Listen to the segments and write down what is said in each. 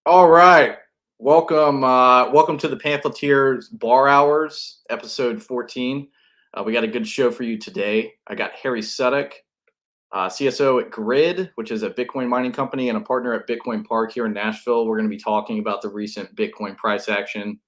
All right. Welcome to the Pamphleteer's Bar Hours, episode 14. We got a good show for you today. I got Harry Sudock, CSO at Griid, which is a Bitcoin mining company and a partner at Bitcoin Park here in Nashville. We're going to be talking about the recent Bitcoin price action.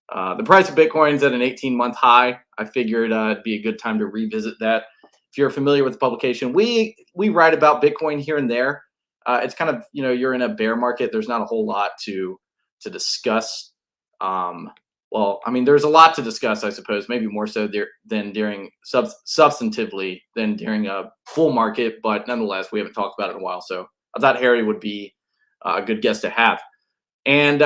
The price of Bitcoin's at an 18-month high. I figured it'd be a good time to revisit that. If you're familiar with the publication, we write about Bitcoin here and there. It's kind of, you're in a bear market. There's not a whole lot to discuss. Well, I mean, there's a lot to discuss, I suppose, maybe more so than during substantively than during a bull market. But nonetheless, we haven't talked about it in a while, so I thought Harry would be a good guest to have. And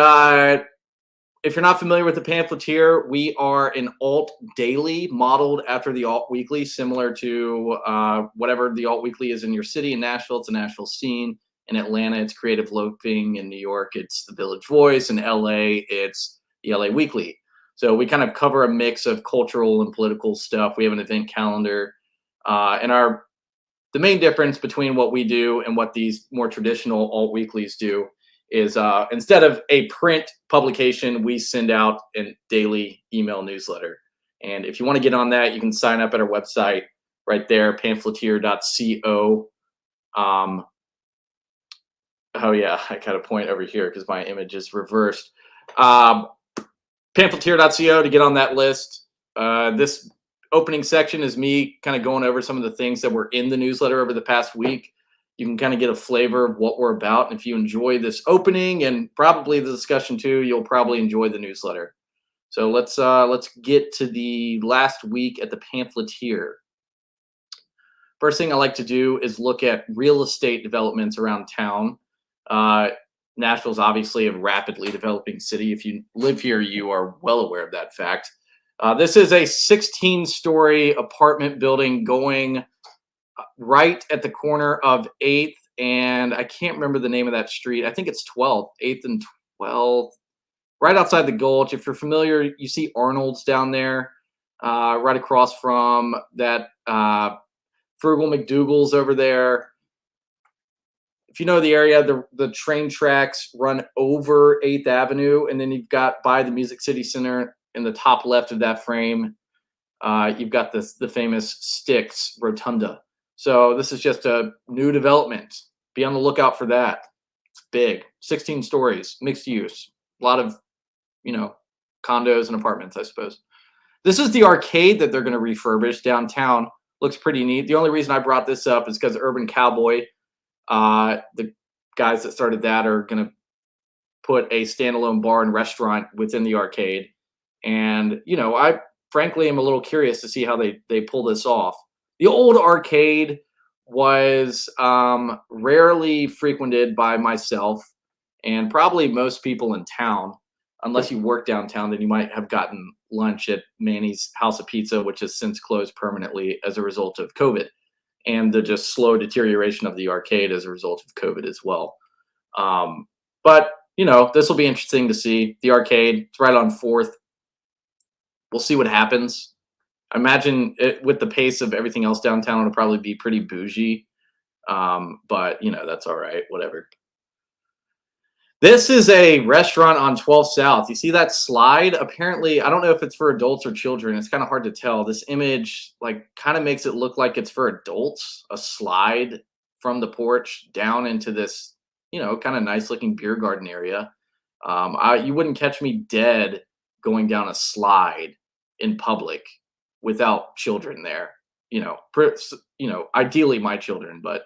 if you're not familiar with the Pamphleteer, we are an alt daily modeled after the alt weekly, similar to whatever the alt weekly is in your city. In Nashville, it's a Nashville scene. In Atlanta, it's Creative Loafing. In New York, it's the Village Voice. In LA, it's the LA Weekly. So we kind of cover a mix of cultural and political stuff. We have an event calendar. And the main difference between what we do and what these more traditional alt weeklies do is instead of a print publication, we send out a daily email newsletter. And if you want to get on that, you can sign up at our website right there, pamphleteer.co. Oh yeah, I got a point over here because my image is reversed. Pamphleteer.co to get on that list. This opening section is me kind of going over some of the things that were in the newsletter over the past week. You can kind of get a flavor of what we're about. And if you enjoy this opening and probably the discussion too, you'll probably enjoy the newsletter. So let's get to the last week at the Pamphleteer. First thing I like to do is look at real estate developments around town. Nashville's obviously a rapidly developing city. If you live here, you are well aware of that fact. This is a 16-story apartment building going right at the corner of 8th and I can't remember the name of that street. I think it's 12th, 8th and 12th, right outside the Gulch. If you're familiar, you see Arnold's down there, right across from that Frugal McDougal's over there. If you know the area, the train tracks run over 8th Avenue, and then you've got by the Music City Center in the top left of that frame, you've got the famous Styx Rotunda. So this is just a new development. Be on the lookout for that. It's big, 16 stories, mixed use, a lot of, condos and apartments, I suppose. This is the arcade that they're going to refurbish downtown. Looks pretty neat. The only reason I brought this up is because Urban Cowboy, the guys that started that, are going to put a standalone bar and restaurant within the arcade. And, I frankly am a little curious to see how they pull this off. The old arcade was rarely frequented by myself and probably most people in town. Unless you work downtown, then you might have gotten lunch at Manny's House of Pizza, which has since closed permanently as a result of COVID and the just slow deterioration of the arcade as a result of COVID as well. But, this will be interesting to see. The arcade, it's right on 4th. We'll see what happens. I imagine with the pace of everything else downtown, it'll probably be pretty bougie. But, that's all right, whatever. This is a restaurant on 12th South. You see that slide? Apparently, I don't know if it's for adults or children. It's kind of hard to tell. This image kind of makes it look like it's for adults. A slide from the porch down into this, kind of nice looking beer garden area. You wouldn't catch me dead going down a slide in public without children there. Ideally my children, but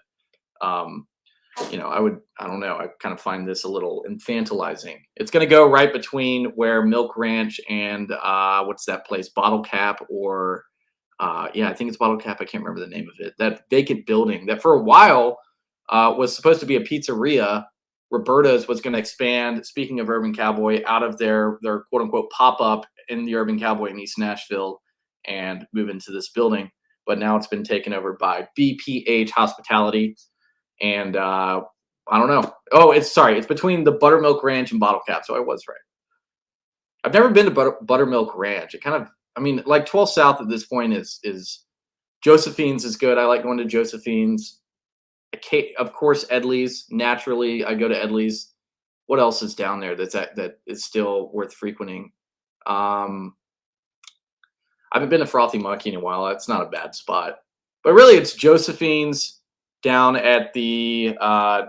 I don't know. I kind of find this a little infantilizing. It's going to go right between where Milk Ranch and what's that place? Bottle Cap or I think it's Bottle Cap. I can't remember the name of it. That vacant building that for a while was supposed to be a pizzeria. Roberta's was going to expand, speaking of Urban Cowboy, out of their quote unquote pop-up in the Urban Cowboy in East Nashville and move into this building. But now it's been taken over by BPH Hospitality. And I don't know. Oh, it's between the Buttermilk Ranch and Bottle Cap. So I was right. I've never been to Buttermilk Ranch. It kind of, 12 South at this point is Josephine's is good. I like going to Josephine's. Of course, Edley's. Naturally, I go to Edley's. What else is down there that is still worth frequenting? Um, I haven't been to Frothy Monkey in a while. That's not a bad spot. But really, it's Josephine's down at the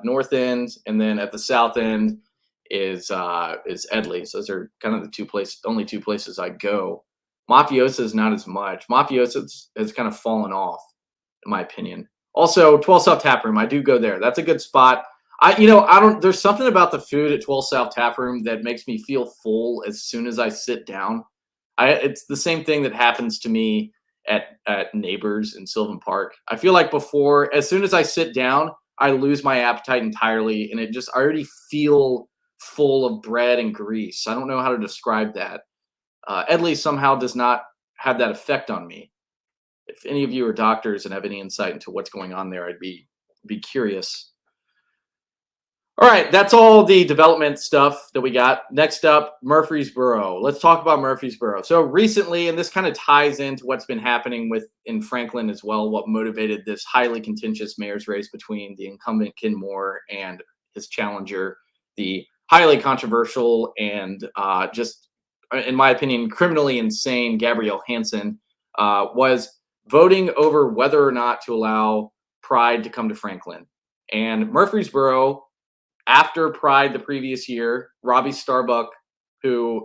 north end, and then at the south end is Edley's. Those are kind of the only two places I go. Mafiosa is not as much. Mafiosa has kind of fallen off, in my opinion. Also, 12 South Tap Room. I do go there. That's a good spot. I don't. There's something about the food at 12 South Tap Room that makes me feel full as soon as I sit down. It's the same thing that happens to me at Neighbors in Sylvan Park. I feel like as soon as I sit down, I lose my appetite entirely, and I already feel full of bread and grease. I don't know how to describe that. Edley somehow does not have that effect on me. If any of you are doctors and have any insight into what's going on there, I'd be curious. All right, that's all the development stuff that we got. Next up, Murfreesboro. Let's talk about Murfreesboro. So recently, and this kind of ties into what's been happening in Franklin as well, what motivated this highly contentious mayor's race between the incumbent Ken Moore and his challenger, the highly controversial and just, in my opinion, criminally insane Gabrielle Hansen, was voting over whether or not to allow Pride to come to Franklin. And Murfreesboro, after Pride the previous year, Robbie Starbuck,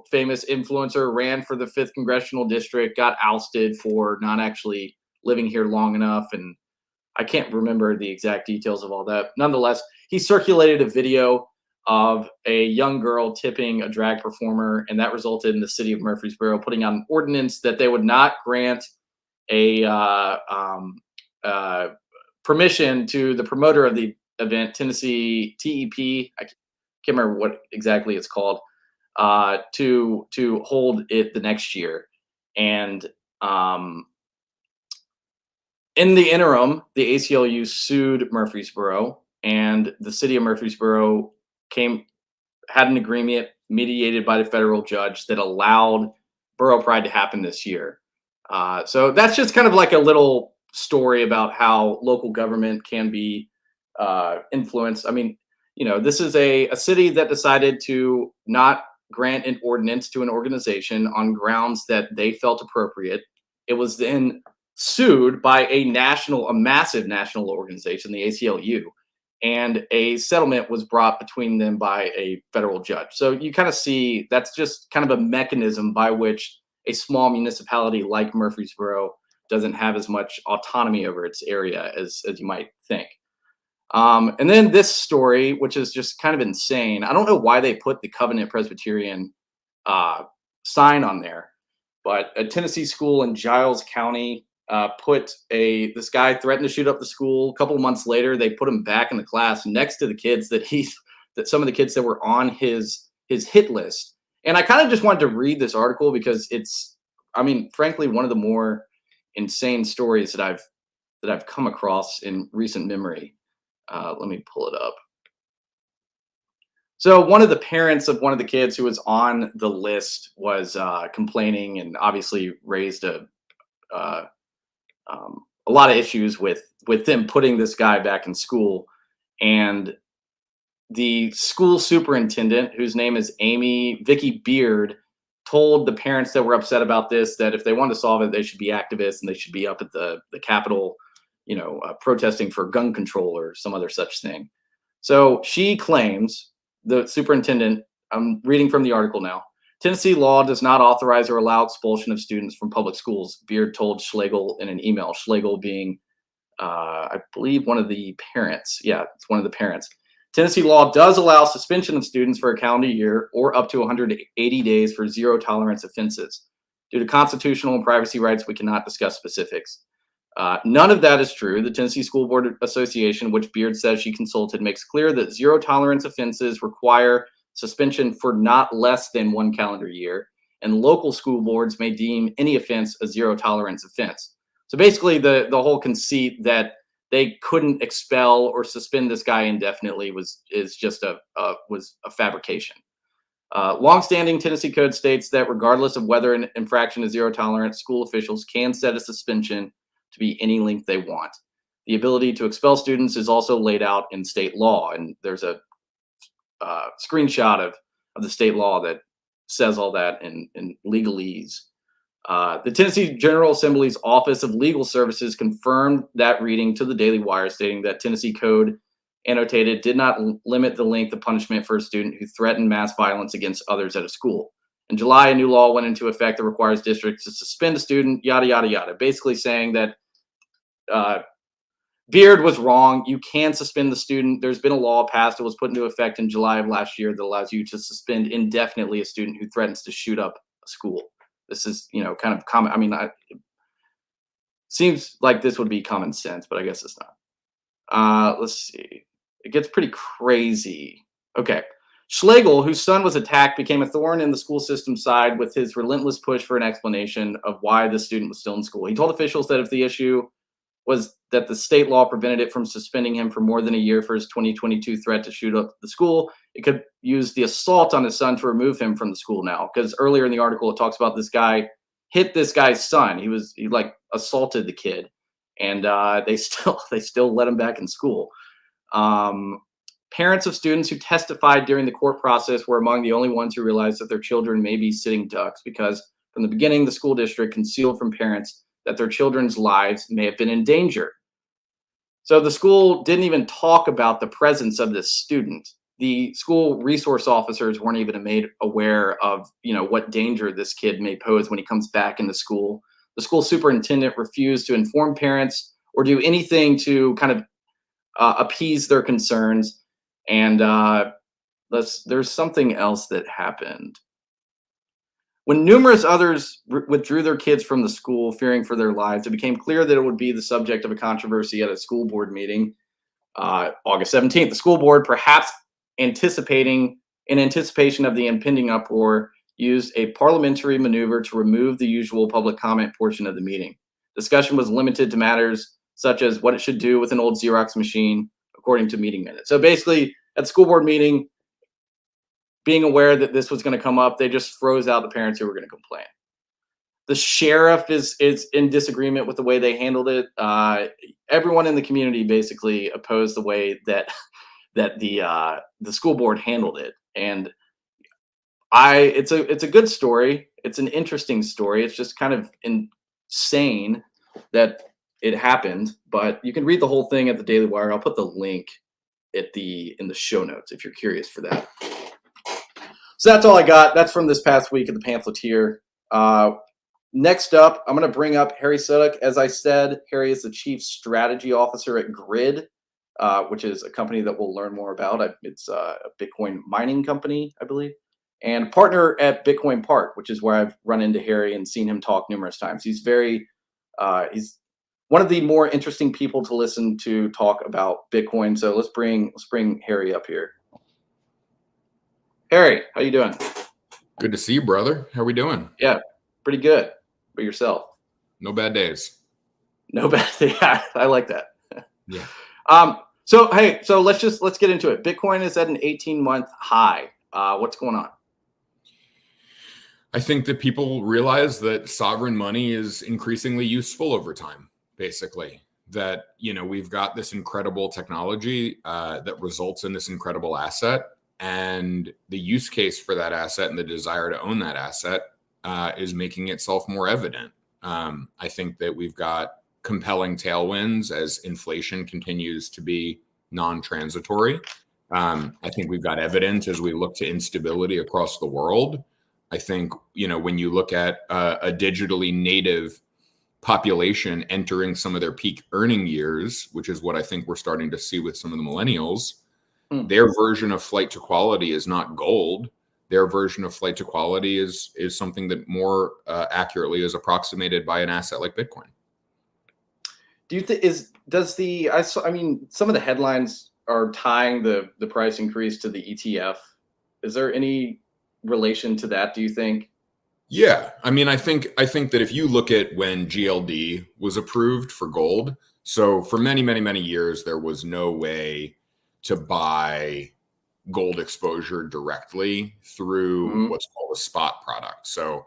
famous influencer, ran for the 5th Congressional District, got ousted for not actually living here long enough. And I can't remember the exact details of all that. Nonetheless, he circulated a video of a young girl tipping a drag performer, and that resulted in the city of Murfreesboro putting out an ordinance that they would not grant a permission to the promoter of the event, Tennessee TEP. I can't remember what exactly it's called, to hold it the next year. And in the interim, the ACLU sued Murfreesboro, and the city of Murfreesboro had an agreement mediated by the federal judge that allowed Borough Pride to happen this year. So that's just kind of like a little story about how local government can be influenced. I mean, this is a city that decided to not grant an ordinance to an organization on grounds that they felt appropriate. It was then sued by a massive national organization, the ACLU, and a settlement was brought between them by a federal judge. So you kind of see that's just kind of a mechanism by which a small municipality like Murfreesboro doesn't have as much autonomy over its area as you might think. And then this story, which is just kind of insane. I don't know why they put the Covenant Presbyterian sign on there, but a Tennessee school in Giles County this guy threatened to shoot up the school. A couple of months later, they put him back in the class next to the kids that some of the kids that were on his hit list. And I kind of just wanted to read this article because it's, I mean, frankly, one of the more insane stories that I've come across in recent memory. Let me pull it up. So one of the parents of one of the kids who was on the list was complaining and obviously raised a lot of issues with them putting this guy back in school. And the school superintendent, whose name is Vicky Beard, told the parents that were upset about this that if they wanted to solve it, they should be activists and they should be up at the Capitol, protesting for gun control or some other such thing. So she claims, the superintendent, I'm reading from the article now, Tennessee law does not authorize or allow expulsion of students from public schools, Beard told Schlegel in an email. Schlegel being, I believe, one of the parents. Yeah, it's one of the parents. Tennessee law does allow suspension of students for a calendar year or up to 180 days for zero tolerance offenses. Due to constitutional and privacy rights, we cannot discuss specifics. None of that is true. The Tennessee School Board Association, which Beard says she consulted, makes clear that zero tolerance offenses require suspension for not less than 1 calendar year, and local school boards may deem any offense a zero tolerance offense. So basically, the whole conceit that they couldn't expel or suspend this guy indefinitely was a fabrication. Longstanding Tennessee code states that regardless of whether an infraction is zero tolerance, school officials can set a suspension to be any length they want. The ability to expel students is also laid out in state law, and there's a screenshot of the state law that says all that in legalese. The Tennessee General Assembly's Office of Legal Services confirmed that reading to the Daily Wire, stating that Tennessee Code annotated did not limit the length of punishment for a student who threatened mass violence against others at a school. In July, a new law went into effect that requires districts to suspend a student, yada, yada, yada, basically saying that Beard was wrong. You can suspend the student. There's been a law passed. It was put into effect in July of last year that allows you to suspend indefinitely a student who threatens to shoot up a school. This is, kind of common. I mean, it seems like this would be common sense, but I guess it's not. Let's see. It gets pretty crazy. Okay. Schlegel, whose son was attacked, became a thorn in the school system side with his relentless push for an explanation of why the student was still in school. He told officials that if the issue was that the state law prevented it from suspending him for more than a year for his 2022 threat to shoot up the school, it could use the assault on his son to remove him from the school now. Because earlier in the article, it talks about this guy hit this guy's son. He like assaulted the kid, and they still let him back in school. Parents of students who testified during the court process were among the only ones who realized that their children may be sitting ducks because from the beginning, the school district concealed from parents that their children's lives may have been in danger. So the school didn't even talk about the presence of this student. The school resource officers weren't even made aware of, what danger this kid may pose when he comes back into school. The school superintendent refused to inform parents or do anything to kind of appease their concerns. And there's something else that happened. When numerous others withdrew their kids from the school, fearing for their lives, it became clear that it would be the subject of a controversy at a school board meeting, August 17th. The school board, perhaps in anticipation of the impending uproar, used a parliamentary maneuver to remove the usual public comment portion of the meeting. Discussion was limited to matters such as what it should do with an old Xerox machine, according to meeting minutes. So basically, at the school board meeting, being aware that this was going to come up, they just froze out the parents who were going to complain. The sheriff is in disagreement with the way they handled it. Everyone in the community basically opposed the way that the school board handled it. And it's a good story. It's an interesting story. It's just kind of insane that it happened, but you can read the whole thing at the Daily Wire. I'll put the link in the show notes if you're curious for that. So that's all I got. That's from this past week of the Pamphleteer. Next up, I'm going to bring up Harry Sudock. As I said, Harry is the Chief Strategy Officer at Griid, which is a company that we'll learn more about. It's a Bitcoin mining company, I believe, and partner at Bitcoin Park, which is where I've run into Harry and seen him talk numerous times. He's one of the more interesting people to listen to talk about Bitcoin. So let's bring Harry up here. Harry, how you doing? Good to see you, brother. How we doing? Yeah, pretty good. But yourself? No bad days. No bad. Yeah, I like that. Yeah. So let's get into it. Bitcoin is at an 18-month high. What's going on? I think that people realize that sovereign money is increasingly useful over time. Basically, that we've got this incredible technology that results in this incredible asset. And the use case for that asset and the desire to own that asset is making itself more evident. I think that we've got compelling tailwinds as inflation continues to be non-transitory. I think we've got evidence as we look to instability across the world. I think, when you look at a digitally native population entering some of their peak earning years, which is what I think we're starting to see with some of the millennials, their version of flight to quality is not gold. Their version of flight to quality is something that more accurately is approximated by an asset like Bitcoin. Do you think some of the headlines are tying the price increase to the ETF. Is there any relation to that, do you think? Yeah. I mean, I think that if you look at when GLD was approved for gold, so for many, many, many years, there was no way to buy gold exposure directly through what's called a spot product. So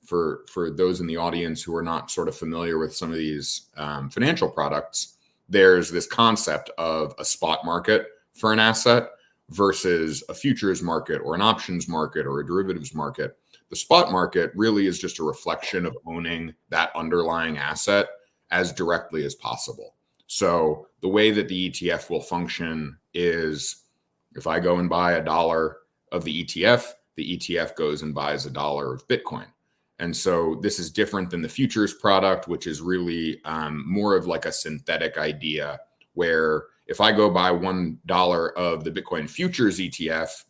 for those in the audience who are not sort of familiar with some of these financial products, there's this concept of a spot market for an asset versus a futures market or an options market or a derivatives market. The spot market really is just a reflection of owning that underlying asset as directly as possible. So the way that the ETF will function is if I go and buy $1 of the ETF goes and buys $1 of Bitcoin. And so this is different than the futures product, which is really more of like a synthetic idea where if I go buy $1 of the Bitcoin futures ETF,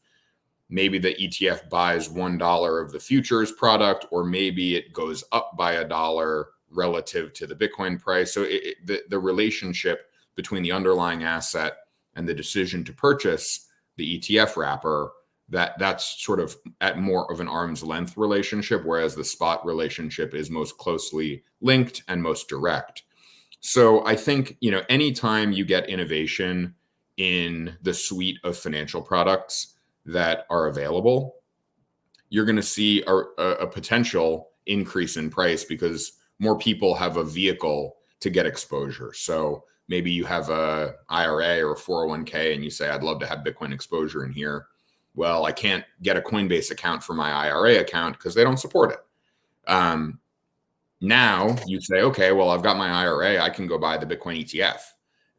maybe the ETF buys $1 of the futures product, or maybe it goes up by $1 relative to the Bitcoin price. So the relationship between the underlying asset and the decision to purchase the ETF wrapper, that's sort of at more of an arm's length relationship, whereas the spot relationship is most closely linked and most direct. So I think, anytime you get innovation in the suite of financial products that are available, you're going to see a potential increase in price because more people have a vehicle to get exposure. So maybe you have a IRA or a 401k and you say, I'd love to have Bitcoin exposure in here. Well, I can't get a Coinbase account for my IRA account because they don't support it. Now you say, okay, well, I've got my IRA. I can go buy the Bitcoin ETF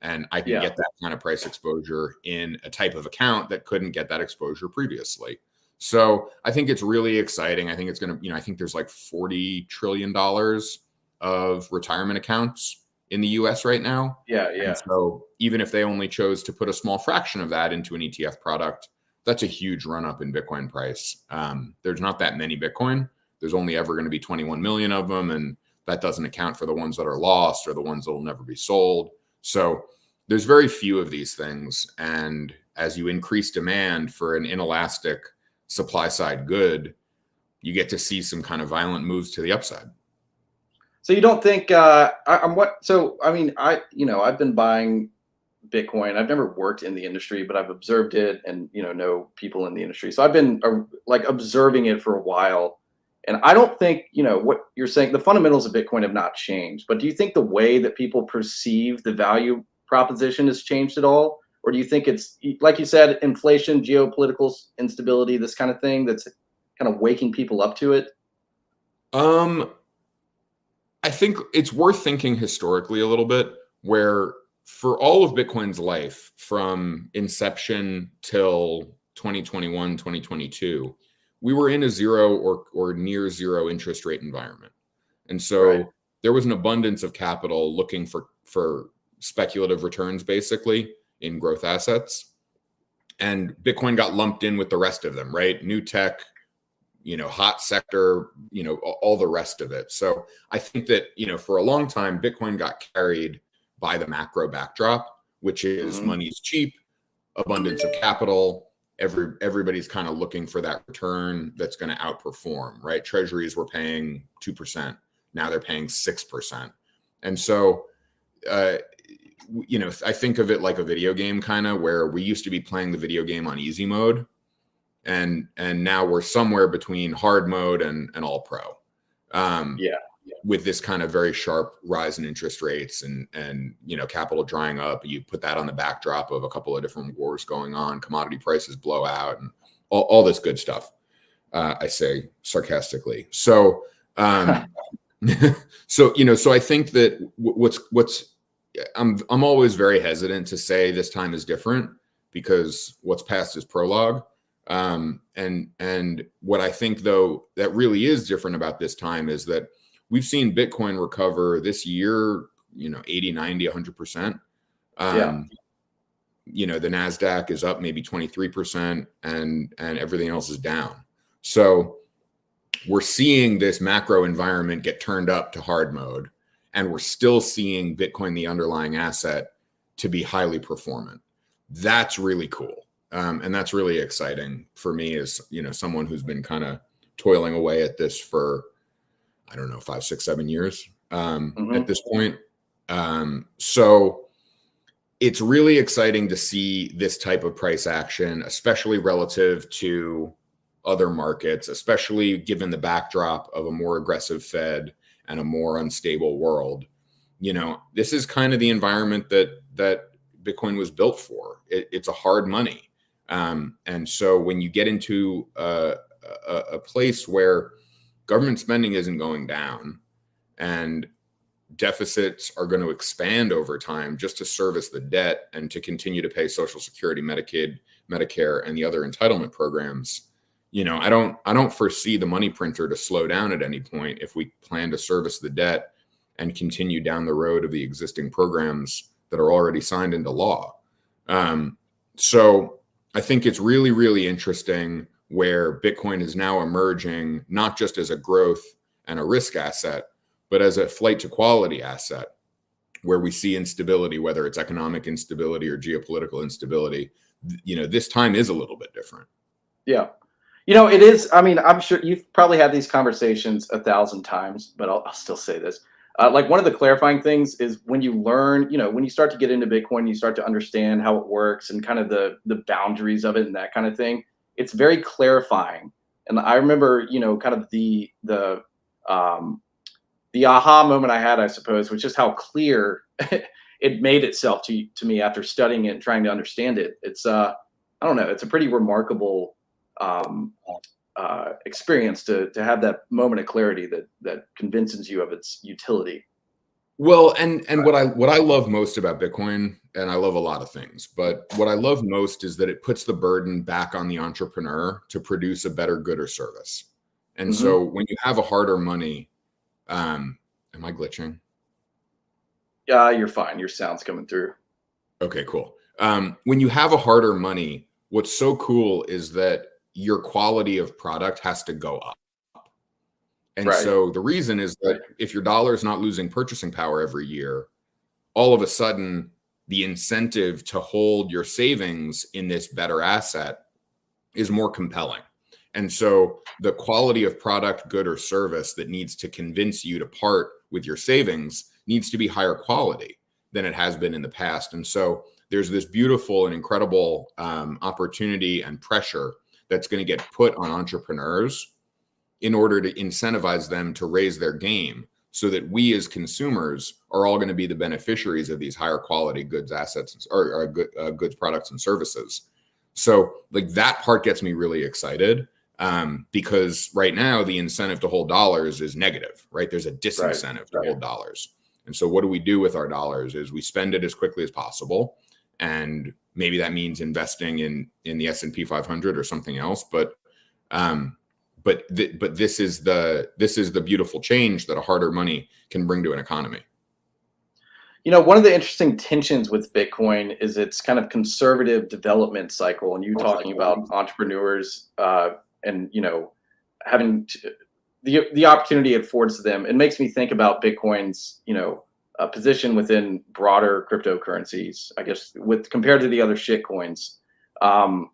and I can get that kind of price exposure in a type of account that couldn't get that exposure previously. So I think it's really exciting. I think it's going to, I think there's like $40 trillion of retirement accounts in the US right now. Yeah. And so even if they only chose to put a small fraction of that into an ETF product, that's a huge run up in Bitcoin price. There's not that many Bitcoin. There's only ever going to be 21 million of them. And that doesn't account for the ones that are lost or the ones that will never be sold. So there's very few of these things. And as you increase demand for an inelastic supply side good, you get to see some kind of violent moves to the upside. So you don't think I've been buying Bitcoin. I've never worked in the industry, but I've observed it and, know people in the industry. So I've been observing it for a while. And I don't think, what you're saying, the fundamentals of Bitcoin have not changed. But do you think the way that people perceive the value proposition has changed at all? Or do you think it's, like you said, inflation, geopolitical instability, this kind of thing that's kind of waking people up to it? I think it's worth thinking historically a little bit, where for all of Bitcoin's life, from inception till 2021, 2022, we were in a zero or near zero interest rate environment. And so there was an abundance of capital looking for speculative returns, basically, in growth assets. And Bitcoin got lumped in with the rest of them, right? New tech, hot sector, all the rest of it. So I think that, for a long time, Bitcoin got carried by the macro backdrop, which is money's cheap, abundance of capital. Everybody's kind of looking for that return that's going to outperform, right? Treasuries were paying 2%. Now they're paying 6%. And so, I think of it like a video game kind of, where we used to be playing the video game on easy mode. And now we're somewhere between hard mode and all pro. With this kind of very sharp rise in interest rates and capital drying up. You put that on the backdrop of a couple of different wars going on, commodity prices blow out, and all this good stuff. I say sarcastically. So so I think that I'm always very hesitant to say this time is different, because what's past is prologue. And what I think, though, that really is different about this time is that we've seen Bitcoin recover this year, 80, 90, 100%. The NASDAQ is up maybe 23% and everything else is down. So we're seeing this macro environment get turned up to hard mode, and we're still seeing Bitcoin, the underlying asset, to be highly performant. That's really cool. And that's really exciting for me as, someone who's been kind of toiling away at this for, 5, 6, 7 years at this point. So it's really exciting to see this type of price action, especially relative to other markets, especially given the backdrop of a more aggressive Fed and a more unstable world. This is kind of the environment that Bitcoin was built for. It's a hard money. And so when you get into a place where government spending isn't going down and deficits are going to expand over time just to service the debt and to continue to pay Social Security, Medicaid, Medicare, and the other entitlement programs, I don't foresee the money printer to slow down at any point if we plan to service the debt and continue down the road of the existing programs that are already signed into law. So I think it's really, really interesting where Bitcoin is now emerging, not just as a growth and a risk asset, but as a flight to quality asset, where we see instability, whether it's economic instability or geopolitical instability. This time is a little bit different. Yeah. It is. I mean, I'm sure you've probably had these conversations 1,000 times, but I'll still say this. Like one of the clarifying things is when you learn, when you start to get into Bitcoin, you start to understand how it works and kind of the boundaries of it and that kind of thing. It's very clarifying. And I remember, kind of the aha moment I had, I suppose, was just how clear it made itself to me after studying it and trying to understand it. It's I don't know, it's a pretty remarkable experience to have that moment of clarity that convinces you of its utility. Well, and what I love most about Bitcoin, and I love a lot of things, but what I love most is that it puts the burden back on the entrepreneur to produce a better good or service. And so when you have a harder money, am I glitching? Yeah, you're fine. Your sound's coming through. Okay, cool. When you have a harder money, what's so cool is that your quality of product has to go up. And so the reason is that if your dollar is not losing purchasing power every year, all of a sudden the incentive to hold your savings in this better asset is more compelling. And so the quality of product, good, or service that needs to convince you to part with your savings needs to be higher quality than it has been in the past. And so there's this beautiful and incredible opportunity and pressure that's going to get put on entrepreneurs in order to incentivize them to raise their game so that we as consumers are all going to be the beneficiaries of these higher quality goods, assets, or goods, products, and services. So like that part gets me really excited because right now the incentive to hold dollars is negative, right? There's a disincentive to hold dollars. And so what do we do with our dollars is we spend it as quickly as possible. And maybe that means investing in the S&P 500 or something else. But this is the beautiful change that a harder money can bring to an economy. One of the interesting tensions with Bitcoin is its kind of conservative development cycle. And you talking about entrepreneurs and, having the opportunity it affords them. It makes me think about Bitcoin's, position within broader cryptocurrencies, I guess, compared to the other shit coins. And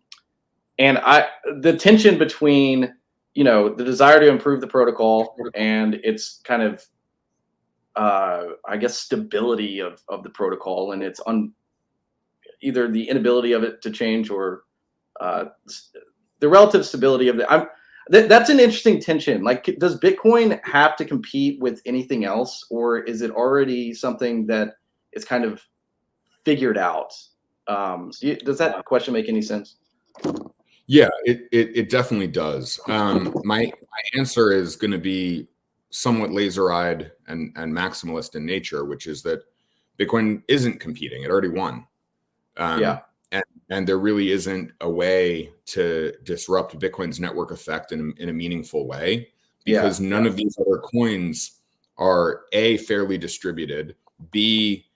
the tension between, the desire to improve the protocol and its kind of, I guess, stability of the protocol and its either the inability of it to change or the relative stability of that's an interesting tension. Like, does Bitcoin have to compete with anything else, or is it already something that is kind of figured out? Does that question make any sense? Yeah, it definitely does. My answer is going to be somewhat laser-eyed and maximalist in nature, which is that Bitcoin isn't competing. It already won. And there really isn't a way to disrupt Bitcoin's network effect in a meaningful way because none of these other coins are A, fairly distributed, B,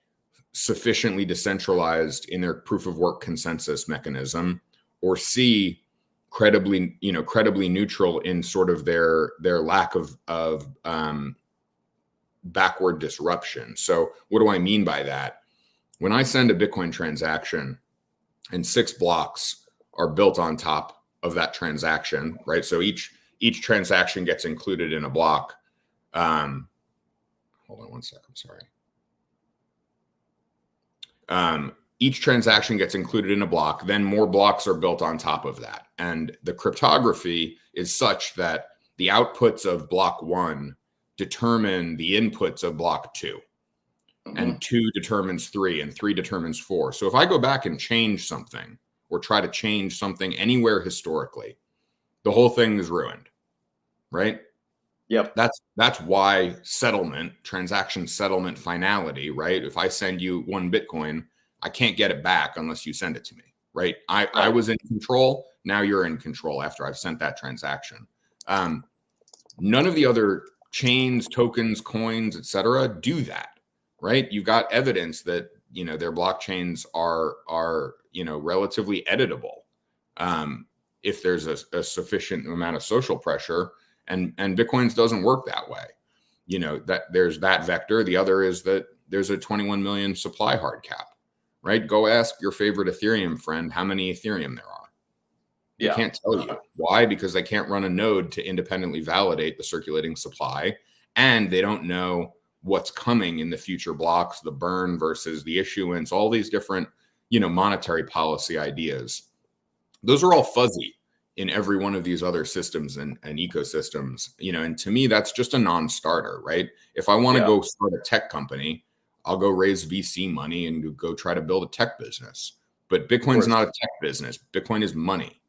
sufficiently decentralized in their proof of work consensus mechanism, or C, credibly neutral in sort of their lack of backward disruption. So what do I mean by that? When I send a Bitcoin transaction and 6 blocks are built on top of that transaction, right? So each transaction gets included in a block. Hold on one second, sorry. Each transaction gets included in a block, then more blocks are built on top of that. And the cryptography is such that the outputs of block 1 determine the inputs of block 2. And 2 determines 3, and 3 determines 4. So if I go back and change something, or try to change something anywhere historically, the whole thing is ruined, right? Yep. That's why transaction settlement finality, right? If I send you 1 Bitcoin, I can't get it back unless you send it to me, right? I was in control. Now you're in control after I've sent that transaction. None of the other chains, tokens, coins, etc., do that, right? You've got evidence that their blockchains are relatively editable if there's a sufficient amount of social pressure. And Bitcoin's doesn't work that way. That there's that vector. The other is that there's a 21 million supply hard cap, right? Go ask your favorite Ethereum friend how many Ethereum there are. They can't tell you. Why? Because they can't run a node to independently validate the circulating supply, and they don't know what's coming in the future blocks, the burn versus the issuance, all these different, monetary policy ideas. Those are all fuzzy in every one of these other systems and ecosystems, and to me, that's just a non-starter, right? If I want to go start a tech company, I'll go raise VC money and go try to build a tech business. But Bitcoin's not a tech business. Bitcoin is money.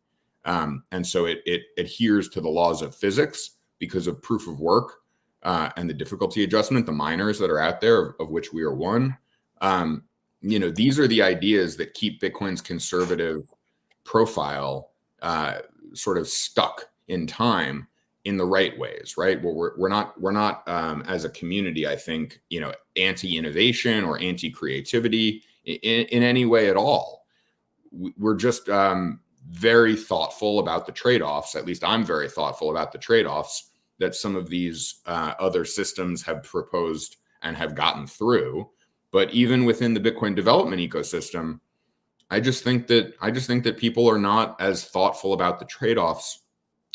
And so it adheres to the laws of physics because of proof of work and the difficulty adjustment, the miners that are out there, of which we are one. These are the ideas that keep Bitcoin's conservative profile sort of stuck in time in the right ways, right? Well, we're not as a community, I think, anti-innovation or anti-creativity in any way at all. We're just very thoughtful about the trade-offs. At least I'm very thoughtful about the trade-offs that some of these other systems have proposed and have gotten through. But even within the Bitcoin development ecosystem, I just think that people are not as thoughtful about the trade-offs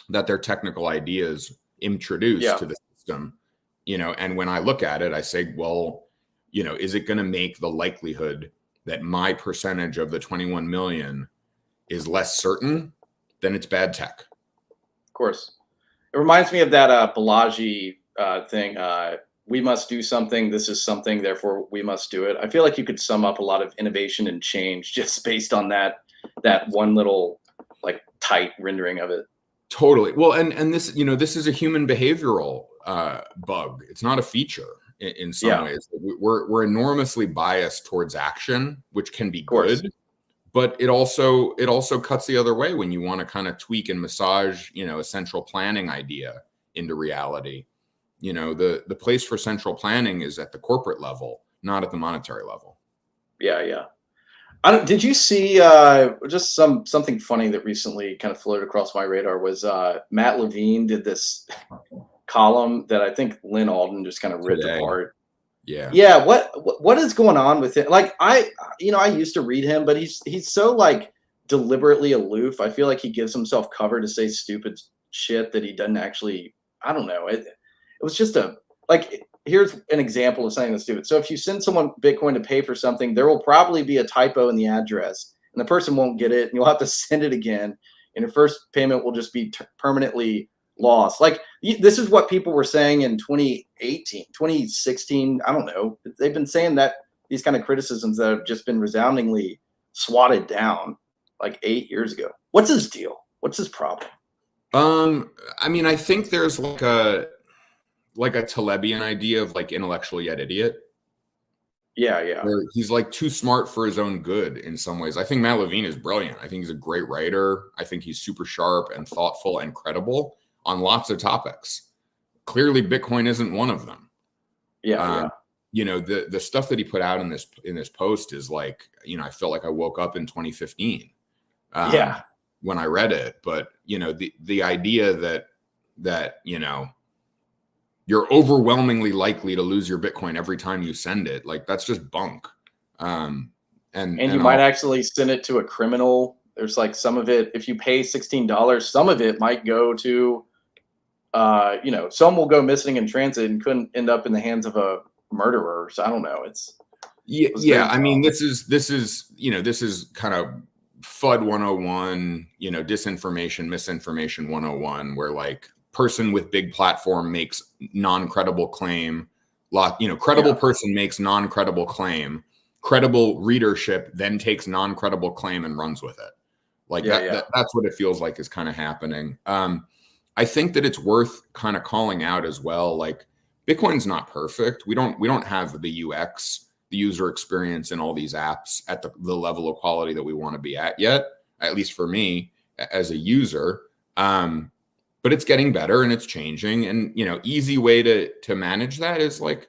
that their technical ideas introduce to the system. And when I look at it, I say, well, is it going to make the likelihood that my percentage of the 21 million is less certain? Then it's bad tech. Of course. It reminds me of that Balaji thing. We must do something. This is something, therefore we must do it. I feel like you could sum up a lot of innovation and change just based on that one little tight rendering of it. Totally. Well, and this, this is a human behavioral bug. It's not a feature in some ways. We're enormously biased towards action, which can be good, but it also cuts the other way when you want to kind of tweak and massage, a central planning idea into reality. The place for central planning is at the corporate level, not at the monetary level. Yeah. Did you see just something funny that recently kind of floated across my radar was Matt Levine did this column that I think Lynn Alden just kind of ripped apart. Yeah. What is going on with it? I used to read him, but he's so deliberately aloof. I feel like he gives himself cover to say stupid shit that he doesn't actually. I don't know. It was just here's an example of something that's stupid. So if you send someone Bitcoin to pay for something, there will probably be a typo in the address and the person won't get it and you'll have to send it again. And your first payment will just be permanently lost. This is what people were saying in 2018, 2016. I don't know. They've been saying that these kind of criticisms that have just been resoundingly swatted down 8 years ago. What's his deal? What's his problem? I think there's a Talebian idea of intellectual yet idiot. Yeah. Where he's too smart for his own good in some ways. I think Matt Levine is brilliant. I think he's a great writer. I think he's super sharp and thoughtful and credible on lots of topics. Clearly, Bitcoin isn't one of them. Yeah. The stuff that he put out in this post is I felt like I woke up in 2015. When I read it, but the idea that you're overwhelmingly likely to lose your Bitcoin every time you send it, that's just bunk. And you might actually send it to a criminal. There's some of it, if you pay $16, some of it might go to, some will go missing in transit and couldn't end up in the hands of a murderer. So I don't know. This is kind of FUD 101, disinformation, misinformation 101, where person with big platform makes non-credible claim, credible person makes non-credible claim, credible readership then takes non-credible claim and runs with it. Like Yeah. that's what it feels like is kind of happening. I think that it's worth kind of calling out as well. Like Bitcoin's not perfect. We don't have the UX, the user experience in all these apps at the level of quality that we want to be at yet, at least for me as a user. But it's getting better and it's changing. And, easy way to manage that is like,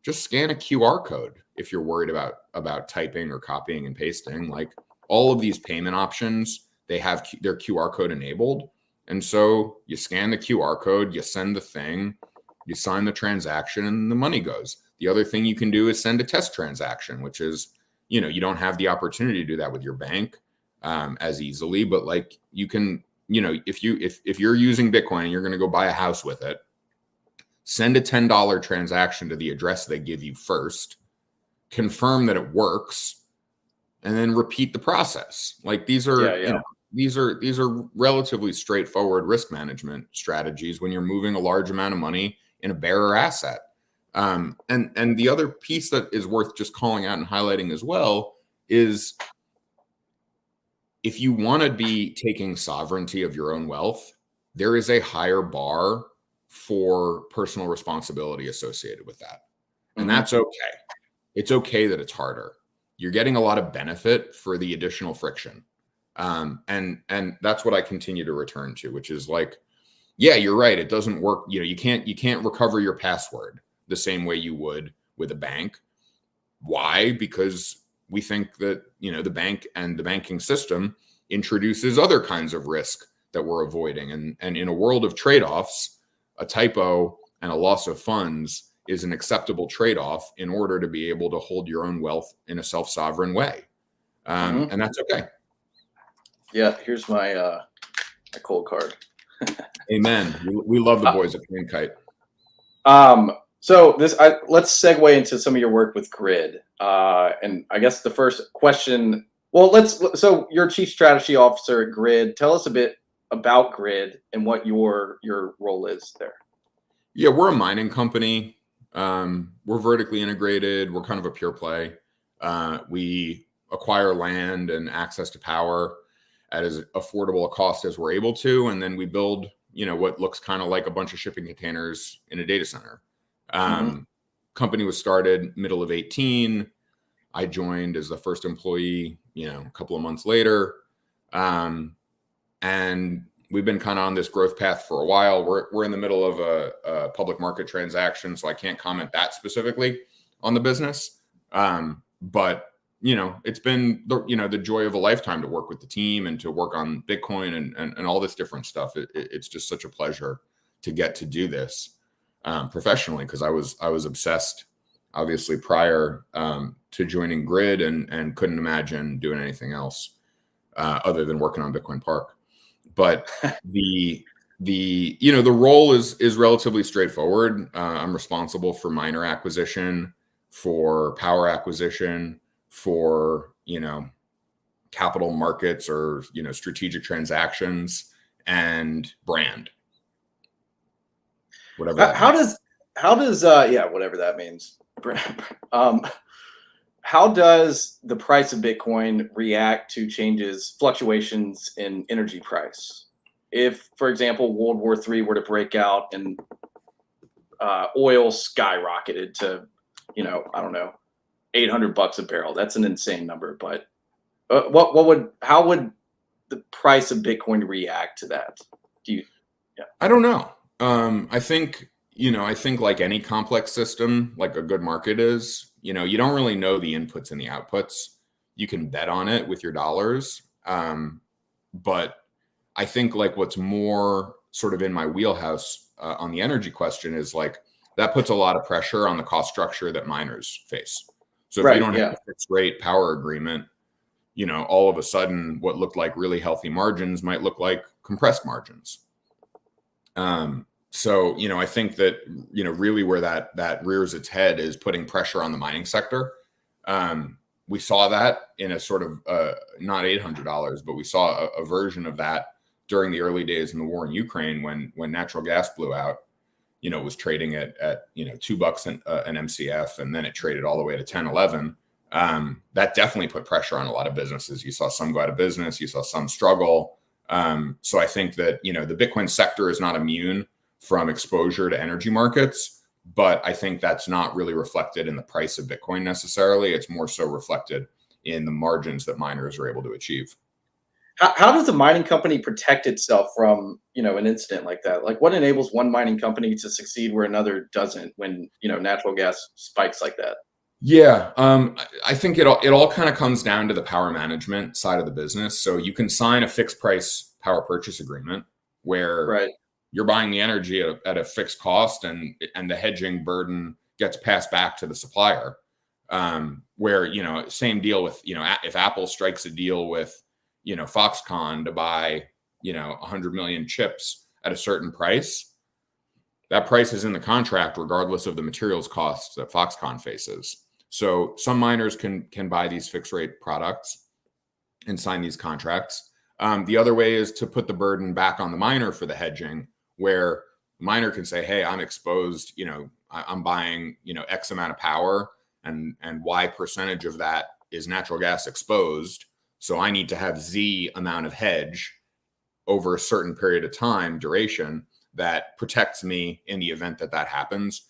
just scan a QR code if you're worried about typing or copying and pasting. Like all of these payment options, they have their QR code enabled. And so you scan the QR code, you send the thing, you sign the transaction, and the money goes. The other thing you can do is send a test transaction, which is, you don't have the opportunity to do that with your bank as easily, but like you can, if you're using Bitcoin and you're going to go buy a house with it, send a $10 transaction to the address they give you first, confirm that it works, and then repeat the process. Like these are, these are relatively straightforward risk management strategies when you're moving a large amount of money in a bearer asset. And the other piece that is worth just calling out and highlighting as well is if you want to be taking sovereignty of your own wealth, there is a higher bar for personal responsibility associated with that. And that's okay. It's okay that it's harder. You're getting a lot of benefit for the additional friction. And that's what I continue to return to, which is like, yeah, you're right. It doesn't work. You can't recover your password the same way you would with a bank. Why? Because we think that, the bank and the banking system introduces other kinds of risk that we're avoiding. And in a world of trade-offs, a typo and a loss of funds is an acceptable trade-off in order to be able to hold your own wealth in a self-sovereign way. And that's okay. Yeah. Here's my cold card. Amen. We love the boys at Green Kite. So let's segue into some of your work with Griid. And I guess the first question, so you're Chief Strategy Officer at Griid. Tell us a bit about Griid and what your role is there. Yeah, we're a mining company. We're vertically integrated. We're kind of a pure play. We acquire land and access to power at as affordable a cost as we're able to. And then we build, what looks kind of like a bunch of shipping containers in a data center. Company was started middle of 2018. I joined as the first employee, a couple of months later. And we've been kind of on this growth path for a while. We're in the middle of a public market transaction, so I can't comment that specifically on the business. But it's been the joy of a lifetime to work with the team and to work on Bitcoin and all this different stuff. It's just such a pleasure to get to do this professionally, because I was obsessed, obviously, prior to joining Griid and couldn't imagine doing anything else other than working on Bitcoin Park. But the role is relatively straightforward. I'm responsible for miner acquisition, for power acquisition, for capital markets or strategic transactions, and brand. Whatever that means. How does whatever that means. How does the price of Bitcoin react to fluctuations in energy price? If, for example, World War III were to break out and oil skyrocketed to, I don't know, $800 a barrel. That's an insane number. But how would the price of Bitcoin react to that? I don't know. I think like any complex system, like a good market is, you don't really know the inputs and the outputs. You can bet on it with your dollars. But I think like what's more sort of in my wheelhouse on the energy question is like that puts a lot of pressure on the cost structure that miners face. So if you don't have a fixed rate power agreement, all of a sudden what looked like really healthy margins might look like compressed margins. So, I think that, really where that rears its head is putting pressure on the mining sector. We saw that in a sort of, not $800, but we saw a version of that during the early days in the war in Ukraine when natural gas blew out. It was trading at $2 an MCF, and then it traded all the way to 10, 11. that definitely put pressure on a lot of businesses. You saw some go out of business, you saw some struggle. So I think that, the Bitcoin sector is not immune from exposure to energy markets, but I think that's not really reflected in the price of Bitcoin necessarily. It's more so reflected in the margins that miners are able to achieve. How does a mining company protect itself from, an incident like that? Like, what enables one mining company to succeed where another doesn't when, natural gas spikes like that? Yeah, I think it all kind of comes down to the power management side of the business. So you can sign a fixed price power purchase agreement where Right. you're buying the energy at a fixed cost, and the hedging burden gets passed back to the supplier. Where same deal with if Apple strikes a deal with Foxconn to buy 100 million chips at a certain price, that price is in the contract regardless of the materials costs that Foxconn faces. So some miners can buy these fixed rate products and sign these contracts. The other way is to put the burden back on the miner for the hedging, where the miner can say, hey, I'm exposed, I'm buying, X amount of power, and Y percentage of that is natural gas exposed. So I need to have Z amount of hedge over a certain period of time duration that protects me in the event that happens.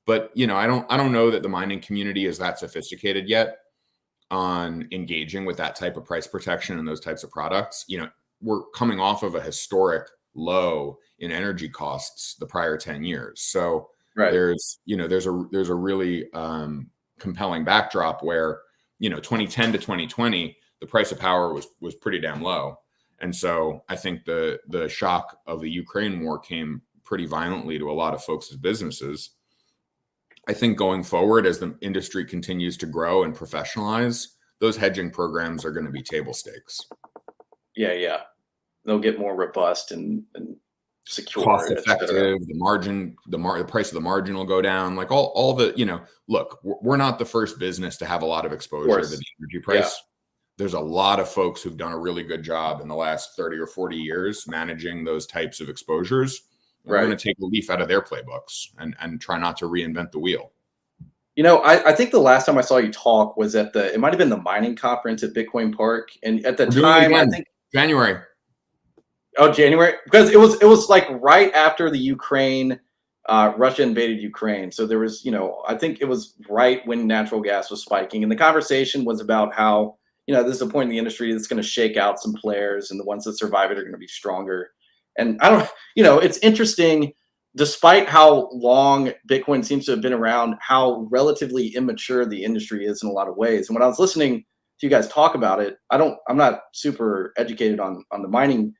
But, I don't know that the mining community is that sophisticated yet on engaging with that type of price protection and those types of products. We're coming off of a historic low in energy costs the prior 10 years. So Right. there's a really compelling backdrop where, 2010 to 2020, the price of power was pretty damn low. And so I think the shock of the Ukraine war came pretty violently to a lot of folks' businesses. I think going forward, as the industry continues to grow and professionalize, those hedging programs are going to be table stakes. Yeah. They'll get more robust and secure, Cost et cetera. effective. The price of the margin will go down. Like all the, look, we're not the first business to have a lot of exposure to the energy price. Yeah. There's a lot of folks who've done a really good job in the last 30 or 40 years managing those types of exposures. We're going to take a leaf out of their playbooks and try not to reinvent the wheel. I think the last time I saw you talk was it might have been the mining conference at Bitcoin Park. And at the time, I think January. Oh, January, because it was like right after the Russia invaded Ukraine. So there was, I think it was right when natural gas was spiking. And the conversation was about how, this is a point in the industry that's going to shake out some players, and the ones that survive it are going to be stronger. And it's interesting, despite how long Bitcoin seems to have been around, how relatively immature the industry is in a lot of ways. And when I was listening to you guys talk about it, I'm not super educated on the mining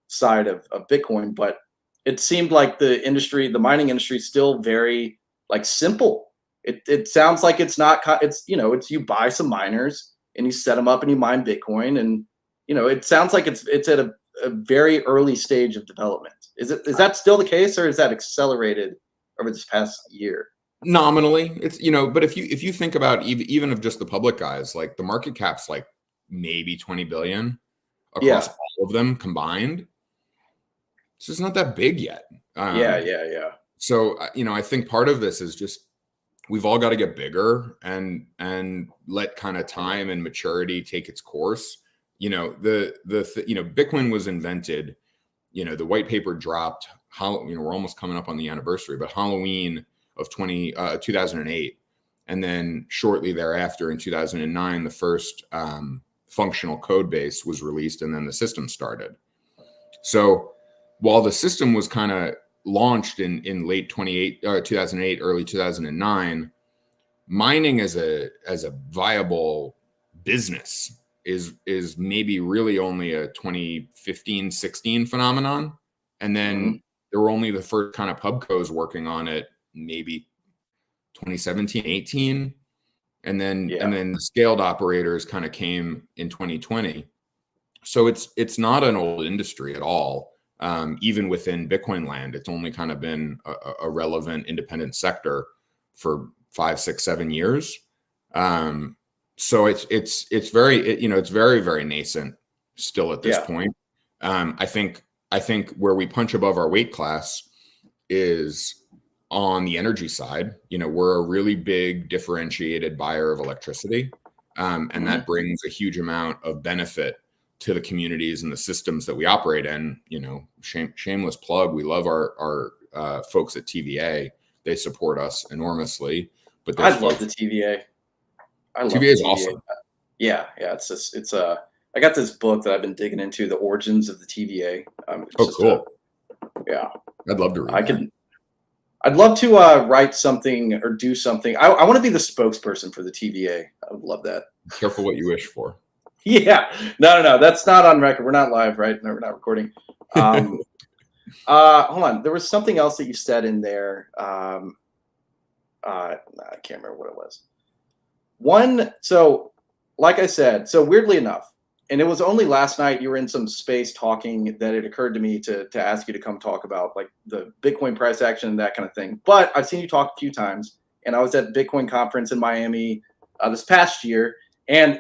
side of Bitcoin, but it seemed like the mining industry is still very simple. It sounds like it's not, it's you buy some miners and you set them up and you mine Bitcoin, and it sounds like it's at a very early stage of development. Is that still the case, or is that accelerated over this past year? Nominally, it's but if you think about even of just the public guys, like the market cap's like maybe 20 billion across all of them combined. It's just not that big yet. Yeah. So I think part of this is just we've all got to get bigger and let kind of time and maturity take its course. Bitcoin was invented. The white paper dropped. We're almost coming up on the anniversary, but Halloween of 2008, and then shortly thereafter in 2009, the first functional code base was released, and then the system started. So while the system was kind of launched in late 2008, early 2009, mining as a viable business is maybe really only a 2015-16 phenomenon. And then there were only the first kind of pubcos working on it maybe 2017-18. And then the scaled operators kind of came in 2020. So it's not an old industry at all. Even within Bitcoin land, it's only kind of been a relevant independent sector for 5, 6, 7 years. So it's very, very nascent still at this point. I think where we punch above our weight class is on the energy side, we're a really big differentiated buyer of electricity. And that brings a huge amount of benefit to the communities and the systems that we operate in. Shameless plug. We love our folks at TVA. They support us enormously. But I love the TVA. TVA is awesome. Yeah. I got this book that I've been digging into, the origins of the TVA. Cool. Yeah. I'd love to read I'd love to write something or do something. I want to be the spokesperson for the TVA. I would love that. Careful what you wish for. Yeah. No. That's not on record. We're not live, right? No, we're not recording. Hold on. There was something else that you said in there. I can't remember what it was. So like I said, so weirdly enough, and it was only last night you were in some space talking that it occurred to me to ask you to come talk about like the Bitcoin price action and that kind of thing. But I've seen you talk a few times, and I was at Bitcoin conference in Miami this past year, and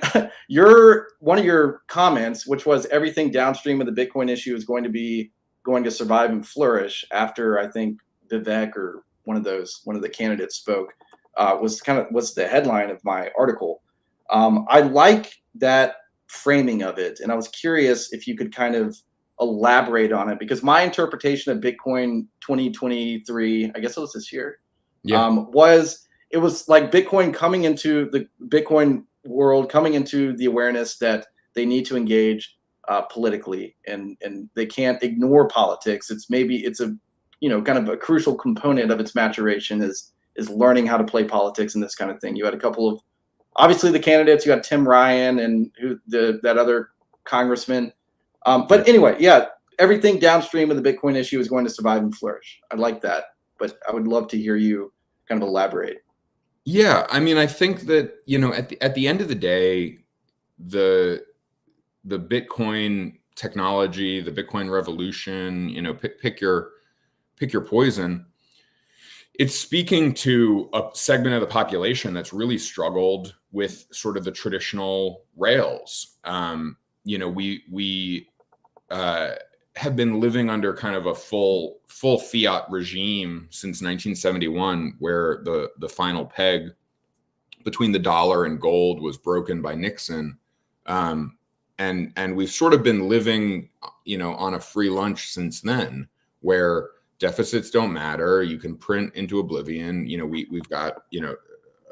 one of your comments, which was everything downstream of the Bitcoin issue is going to survive and flourish after, I think, Vivek or one of the candidates spoke, was the headline of my article. I like that framing of it, and I was curious if you could kind of elaborate on it, because my interpretation of Bitcoin 2023, I guess it was this year, was like Bitcoin coming into the Bitcoin world, coming into the awareness that they need to engage politically, and they can't ignore politics. It's a kind of a crucial component of its maturation is learning how to play politics and this kind of thing. You had a couple of, obviously, the candidates. You had Tim Ryan and that other congressman. But anyway, yeah, everything downstream of the Bitcoin issue is going to survive and flourish. I like that, but I would love to hear you kind of elaborate. Yeah, I mean, I think that at the end of the day, the Bitcoin technology, the Bitcoin revolution, pick your poison. It's speaking to a segment of the population that's really struggled with sort of the traditional rails. We have been living under kind of a full fiat regime since 1971, where the final peg between the dollar and gold was broken by Nixon. And we've sort of been living, on a free lunch since then, where deficits don't matter. You can print into oblivion. We've got,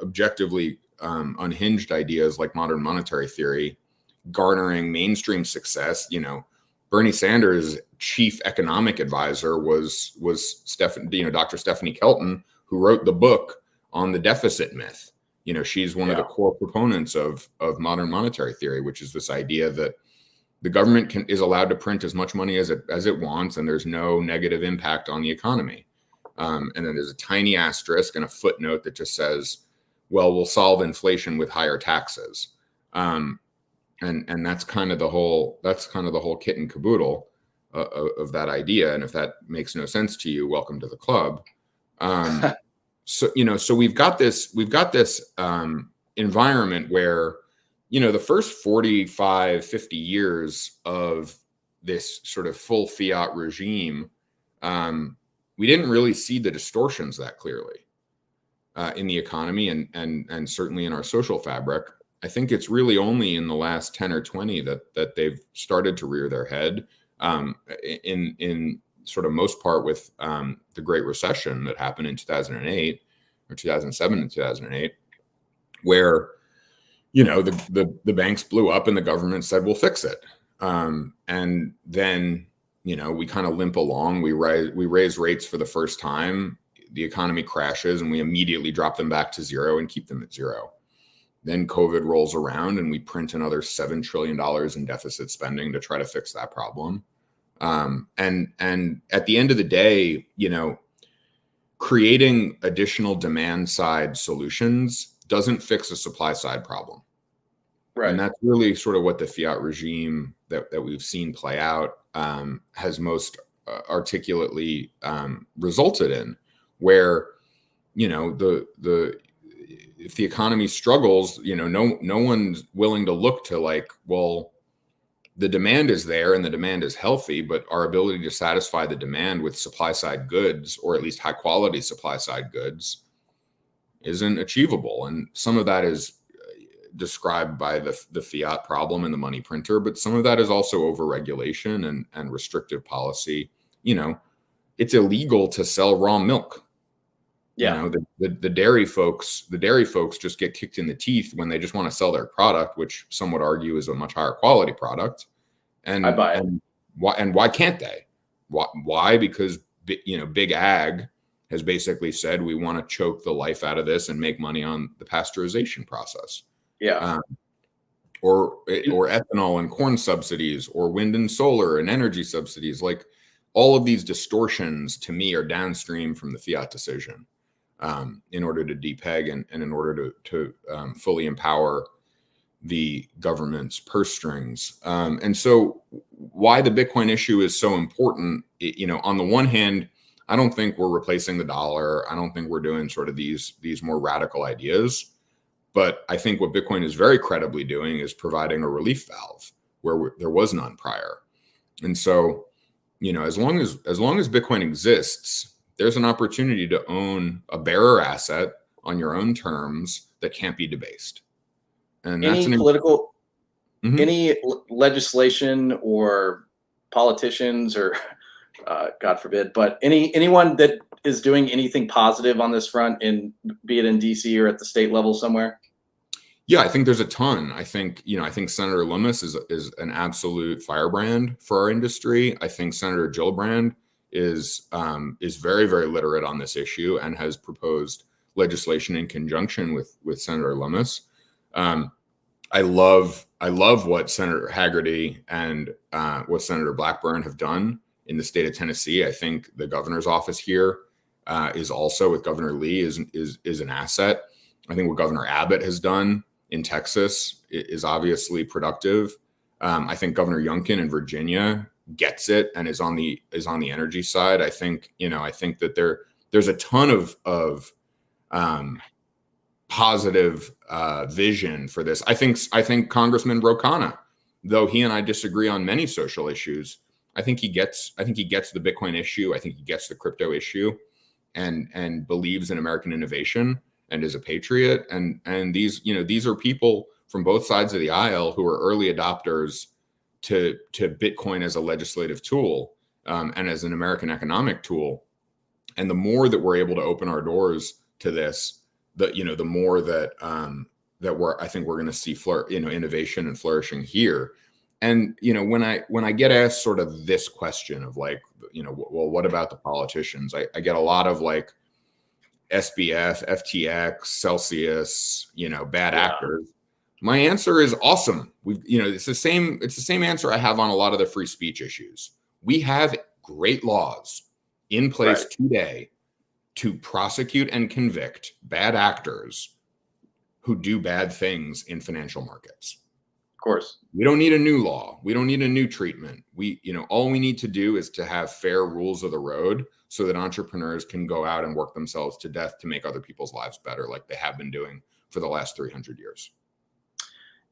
objectively unhinged ideas like modern monetary theory garnering mainstream success. Bernie Sanders' chief economic advisor was Dr. Stephanie Kelton, who wrote the book on the deficit myth. She's one of the core proponents of modern monetary theory, which is this idea that the government is allowed to print as much money as it wants, and there's no negative impact on the economy. And then there's a tiny asterisk and a footnote that just says, well, we'll solve inflation with higher taxes. And that's kind of the whole kit and caboodle of that idea. And if that makes no sense to you, welcome to the club. So we've got this environment where, the first 45, 50 years of this sort of full fiat regime, we didn't really see the distortions that clearly in the economy and certainly in our social fabric. I think it's really only in the last 10 or 20 that they've started to rear their head, in sort of most part with the Great Recession that happened in 2008 or 2007 and 2008, where the banks blew up and the government said, we'll fix it. And then, we kind of limp along. We raise rates for the first time. The economy crashes and we immediately drop them back to zero and keep them at zero. Then COVID rolls around and we print another $7 trillion in deficit spending to try to fix that problem. And at the end of the day, creating additional demand side solutions doesn't fix a supply side problem. Right. And that's really sort of what the fiat regime that we've seen play out has most articulately resulted in, where, if the economy struggles, no one's willing to look to like, well, the demand is there and the demand is healthy, but our ability to satisfy the demand with supply side goods, or at least high quality supply side goods, isn't achievable. And some of that is described by the fiat problem and the money printer, but some of that is also over-regulation and restrictive policy. It's illegal to sell raw milk. Yeah. The dairy folks just get kicked in the teeth when they just want to sell their product, which some would argue is a much higher quality product. And I buy it. Why can't they? Why? Because big ag has basically said we want to choke the life out of this and make money on the pasteurization process. Yeah. Or ethanol and corn subsidies, or wind and solar and energy subsidies. Like, all of these distortions to me are downstream from the fiat decision, in order to depeg and in order to fully empower the government's purse strings. And so why the Bitcoin issue is so important, on the one hand, I don't think we're replacing the dollar. I don't think we're doing sort of these more radical ideas. But I think what Bitcoin is very credibly doing is providing a relief valve where there was none prior. And so, as long as Bitcoin exists, there's an opportunity to own a bearer asset on your own terms that can't be debased. And that's any legislation or politicians or God forbid, but anyone that is doing anything positive on this front, be it in DC or at the state level somewhere? Yeah, I think there's a ton. I think Senator Lummis is an absolute firebrand for our industry. I think Senator Gillibrand is very, very literate on this issue and has proposed legislation in conjunction with Senator Lummis. I love what Senator Haggerty and what Senator Blackburn have done in the state of Tennessee. I think the governor's office here is also, with Governor Lee, is an asset. I think what Governor Abbott has done in Texas is obviously productive. I think Governor Youngkin in Virginia gets it and is on the energy side. I think that there's a ton of positive vision for this. I think Congressman Ro Khanna, though he and I disagree on many social issues, I think he gets the Bitcoin issue. I think he gets the crypto issue, and believes in American innovation and is a patriot. And these are people from both sides of the aisle who are early adopters to Bitcoin as a legislative tool, and as an American economic tool. And the more that we're able to open our doors to this, the more that I think we're going to see innovation and flourishing here. And when I get asked sort of this question of like, well, what about the politicians? I get a lot of like SBF, FTX, Celsius, bad actors. My answer is awesome. It's the same answer I have on a lot of the free speech issues. We have great laws in place today to prosecute and convict bad actors who do bad things in financial markets. Of course. We don't need a new law. We don't need a new treatment. All we need to do is to have fair rules of the road so that entrepreneurs can go out and work themselves to death to make other people's lives better, like they have been doing for the last 300 years.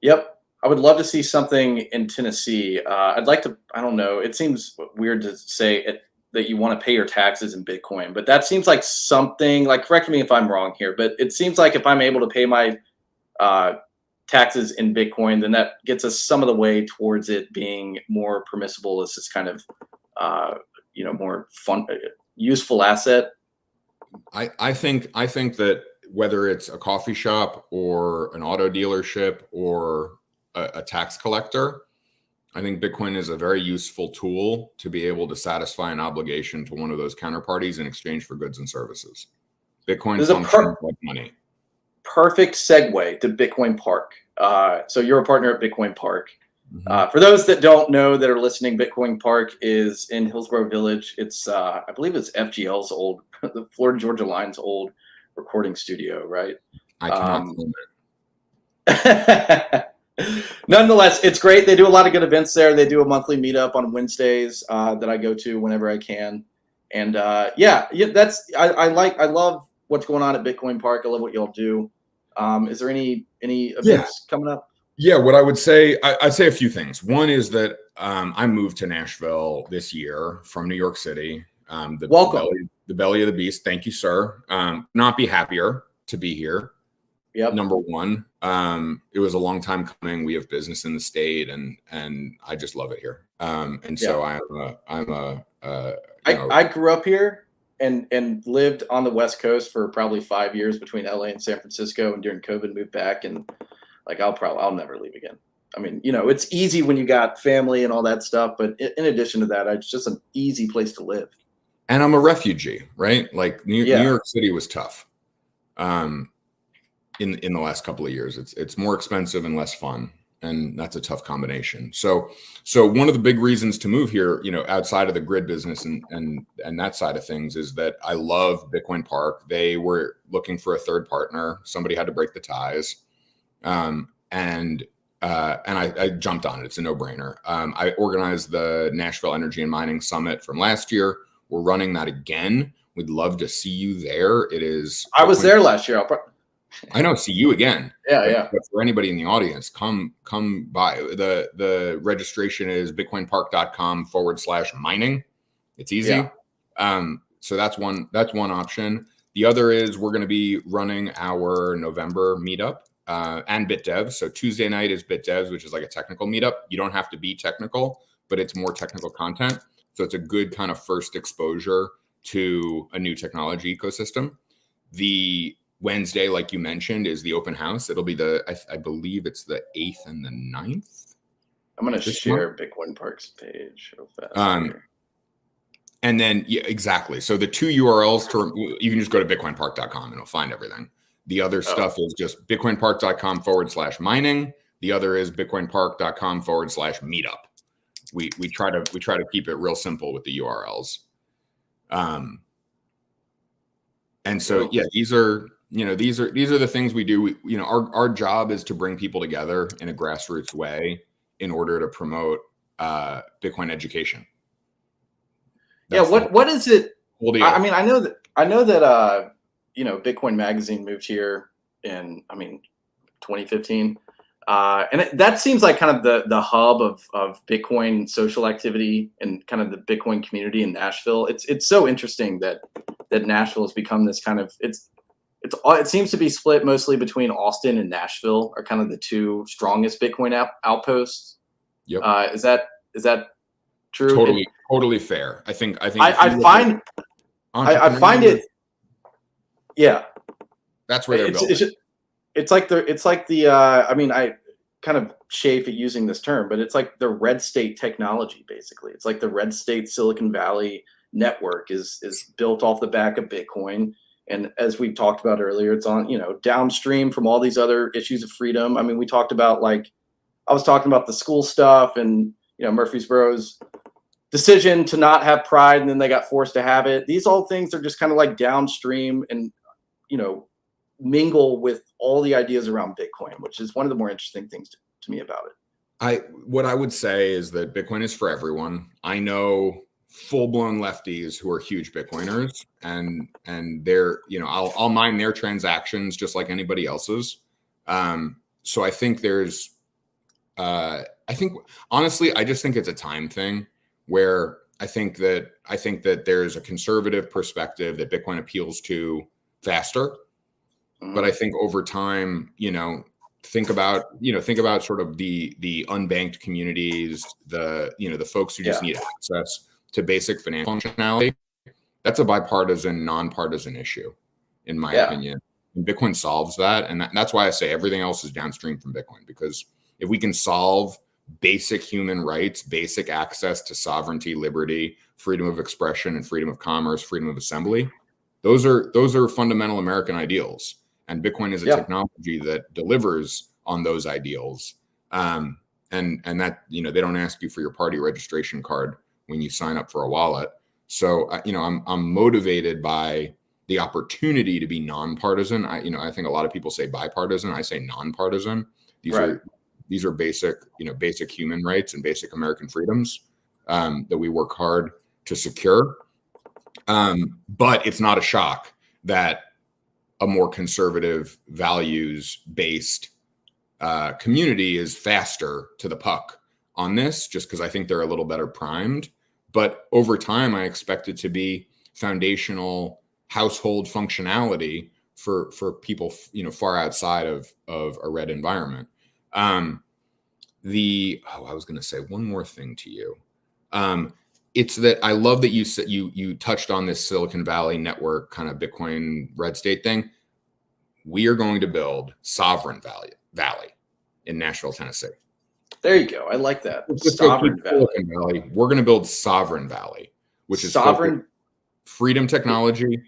Yep. I would love to see something in Tennessee. I'd like to, I don't know, it seems weird to say that you want to pay your taxes in Bitcoin, but that seems like something, like, correct me if I'm wrong here, but it seems like if I'm able to pay my taxes in Bitcoin, then that gets us some of the way towards it being more permissible as this kind of, more fun, useful asset. I think that whether it's a coffee shop or an auto dealership or a tax collector, I think Bitcoin is a very useful tool to be able to satisfy an obligation to one of those counterparties in exchange for goods and services. Bitcoin functions like money. Perfect segue to Bitcoin Park. So you're a partner at Bitcoin Park. Mm-hmm. For those that don't know that are listening, Bitcoin Park is in Hillsborough Village. It's I believe it's FGL's old, the Florida Georgia Line's old recording studio, right? I cannot claim it. Nonetheless, it's great. They do a lot of good events there. They do a monthly meetup on Wednesdays that I go to whenever I can. And I love what's going on at Bitcoin Park. I love what y'all do. Is there any events coming up? Yeah, what I would say, I'd say a few things. One is that I moved to Nashville this year from New York City. Welcome. The belly of the beast. Thank you, sir. Not be happier to be here. Yep. Number one, it was a long time coming. We have business in the state, and I just love it here. And so I grew up here and lived on the West Coast for probably 5 years between LA and San Francisco, and during COVID moved back, and like I'll never leave again. I mean, it's easy when you got family and all that stuff, but in addition to that, it's just an easy place to live. And I'm a refugee, right? Like New York City was tough. In the last couple of years, it's more expensive and less fun, and that's a tough combination. So one of the big reasons to move here, outside of the Griid business and that side of things, is that I love Bitcoin Park. They were looking for a third partner. Somebody had to break the ties, and I jumped on it. It's a no-brainer. I organized the Nashville Energy and Mining Summit from last year. We're running that again. We'd love to see you there. It is. I was there last year. I know. See you again. Yeah. But for anybody in the audience, come by. The registration is bitcoinpark.com/mining. It's easy. Yeah. So that's one option. The other is we're going to be running our November meetup and BitDev. So Tuesday night is BitDevs, which is like a technical meetup. You don't have to be technical, but it's more technical content. So it's a good kind of first exposure to a new technology ecosystem. The Wednesday, like you mentioned, is the open house. It'll be I believe it's the 8th and the 9th. I'm going to share Bitcoin Park's page real fast. And then, yeah, exactly. So the two URLs you can just go to bitcoinpark.com and it'll find everything. The other stuff is just bitcoinpark.com/mining. The other is bitcoinpark.com/meetup. We try to keep it real simple with the URLs. And so, yeah, these are the things we do. Our job is to bring people together in a grassroots way in order to promote Bitcoin education. That's what is it? I mean, I know that Bitcoin Magazine moved here in 2015. And that seems like kind of the hub of Bitcoin social activity and kind of the Bitcoin community in Nashville. It's so interesting that Nashville has become this kind of it seems to be split mostly between Austin and Nashville are kind of the two strongest Bitcoin outposts. Yep. Is that true? Totally fair. I think I find it. Yeah. That's where they're building. It's like the I kind of chafe at using this term, but it's like the red state technology, basically. It's like the red state Silicon Valley network is built off the back of Bitcoin. And as we talked about earlier, it's on, downstream from all these other issues of freedom. I mean, we talked about I was talking about the school stuff and, Murfreesboro's decision to not have pride and then they got forced to have it. These all things are just kind of like downstream and, mingle with all the ideas around Bitcoin, which is one of the more interesting things to me about it. What I would say is that Bitcoin is for everyone. I know full-blown lefties who are huge Bitcoiners and they're, I'll mine their transactions just like anybody else's. So I think honestly, I just think it's a time thing where I think that there's a conservative perspective that Bitcoin appeals to faster. But I think over time, think about sort of the unbanked communities, the folks who just need access to basic financial functionality. That's a bipartisan, nonpartisan issue, in my opinion. And Bitcoin solves that. And that's why I say everything else is downstream from Bitcoin, because if we can solve basic human rights, basic access to sovereignty, liberty, freedom of expression, and freedom of commerce, freedom of assembly, those are fundamental American ideals. And Bitcoin is a technology that delivers on those ideals. And that, they don't ask you for your party registration card when you sign up for a wallet. So, I'm motivated by the opportunity to be nonpartisan. I think a lot of people say bipartisan. I say nonpartisan. These are basic human rights and basic American freedoms that we work hard to secure. But it's not a shock that a more conservative, values-based community is faster to the puck on this, just because I think they're a little better primed. But over time, I expect it to be foundational household functionality for people, far outside of a red environment. I was going to say one more thing to you. It's that I love that you said you touched on this Silicon Valley network kind of Bitcoin red state thing. We are going to build Sovereign Valley in Nashville, Tennessee. There you go. I like that. Sovereign Valley. We're going to build Sovereign Valley, which is sovereign freedom technology,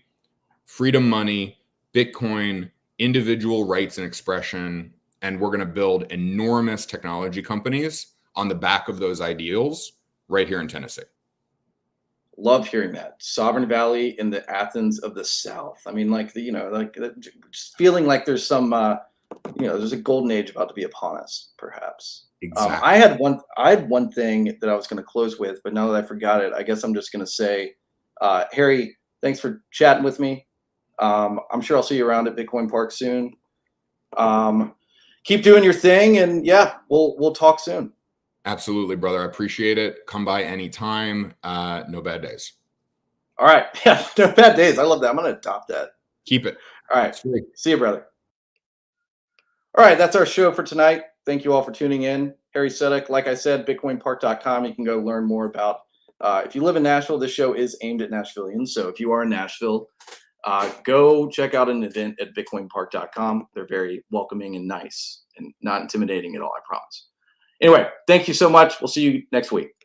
freedom money, Bitcoin, individual rights and expression. And we're going to build enormous technology companies on the back of those ideals right here in Tennessee. Love hearing that. Sovereign Valley in the Athens of the South. I mean, just feeling like there's some, there's a golden age about to be upon us, perhaps. Exactly. I had one thing that I was going to close with, but now that I forgot it, I guess I'm just going to say, Harry, thanks for chatting with me. I'm sure I'll see you around at Bitcoin Park soon. Keep doing your thing, and yeah, we'll talk soon. Absolutely, brother. I appreciate it. Come by anytime. No bad days. All right. Yeah, no bad days. I love that. I'm going to adopt that. Keep it. All right. See you, brother. All right. That's our show for tonight. Thank you all for tuning in. Harry Sudock, like I said, bitcoinpark.com. You can go learn more about, if you live in Nashville, this show is aimed at Nashvillians. So if you are in Nashville, go check out an event at bitcoinpark.com. They're very welcoming and nice and not intimidating at all, I promise. Anyway, thank you so much. We'll see you next week.